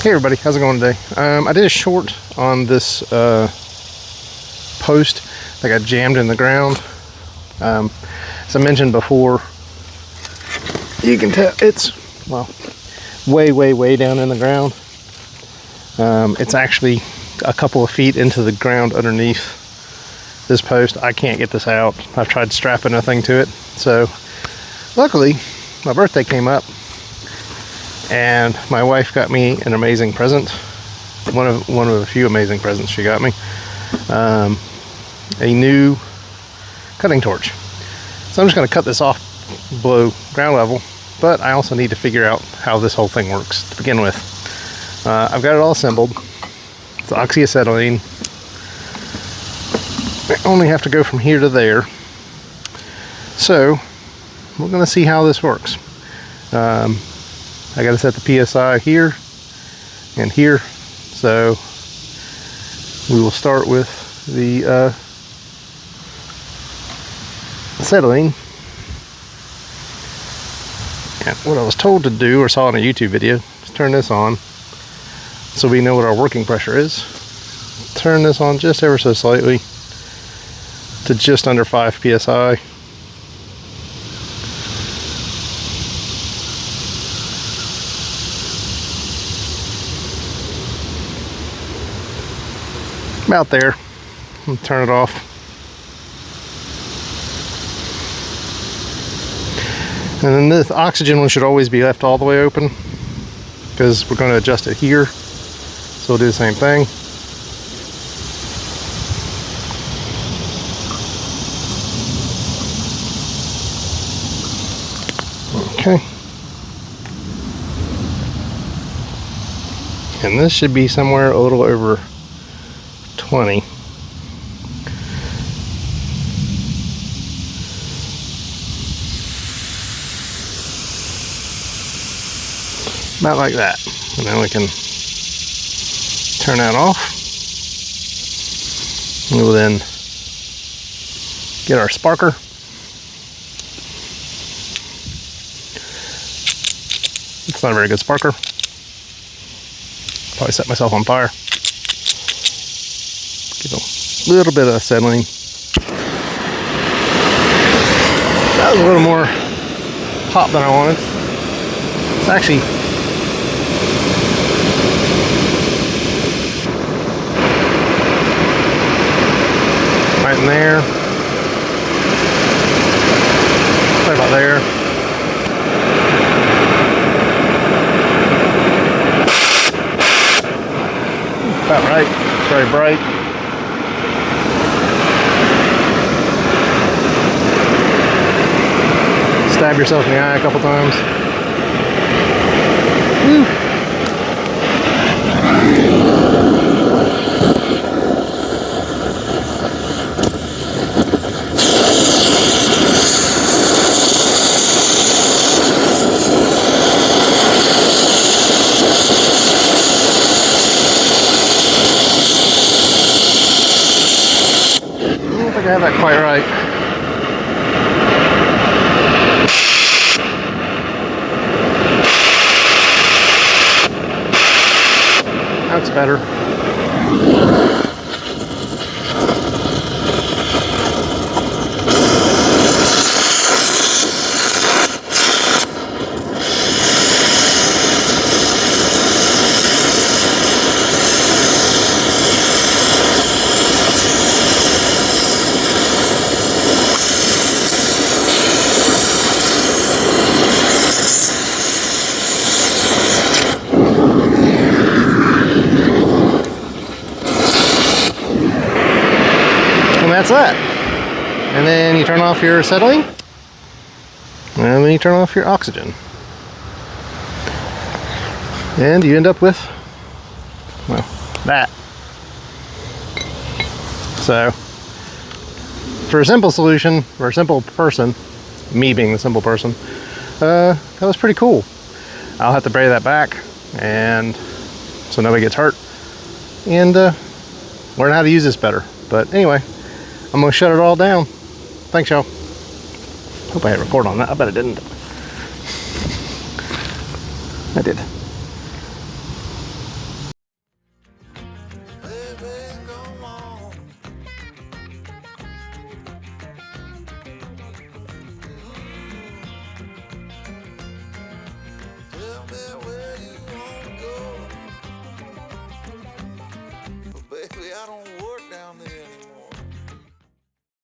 Hey everybody, how's it going today? I did a short on this post that got jammed in the ground. As I mentioned before, you can tell it's, well, way down in the ground. It's actually a couple of feet into the ground underneath this post. I can't get this out. I've tried strapping a thing to it. So luckily my birthday came up and my wife got me an amazing present. One of a few amazing presents she got me. A new cutting torch. So I'm just going to cut this off below ground level, but I also need to figure out how this whole thing works to begin with. I've got it all assembled. It's oxyacetylene. I only have to go from here to there. So we're going to see how this works. I got to set the PSI here and here. So we will start with the acetylene. And what I was told to do, or saw in a YouTube video, is turn this on so we know what our working pressure is. Turn this on just ever so slightly to just under 5 psi. About there. And turn it off. And then this oxygen one should always be left all the way open because we're going to adjust it here. So we'll do the same thing. Okay. And this should be somewhere a little over 20. About like that. And then we can turn that off. We will then get our sparker. It's not a very good sparker. Probably set myself on fire. Give a little bit of acetylene. That was a little more hot than I wanted. It's actually right in there. Right about there. About right. It's very bright. Stab yourself in the eye a couple times. Woo. I don't think I have that quite right. That's better. That's that. And then you turn off your acetylene, and then you turn off your oxygen, and you end up with, well, that. So for a simple solution, for a simple person, me being the simple person, that was pretty cool. I'll have to bury that back, and so nobody gets hurt, and learn how to use this better. But anyway, I'm going to shut it all down. Thanks, y'all. Hope I hit record on that. I bet I didn't. I did.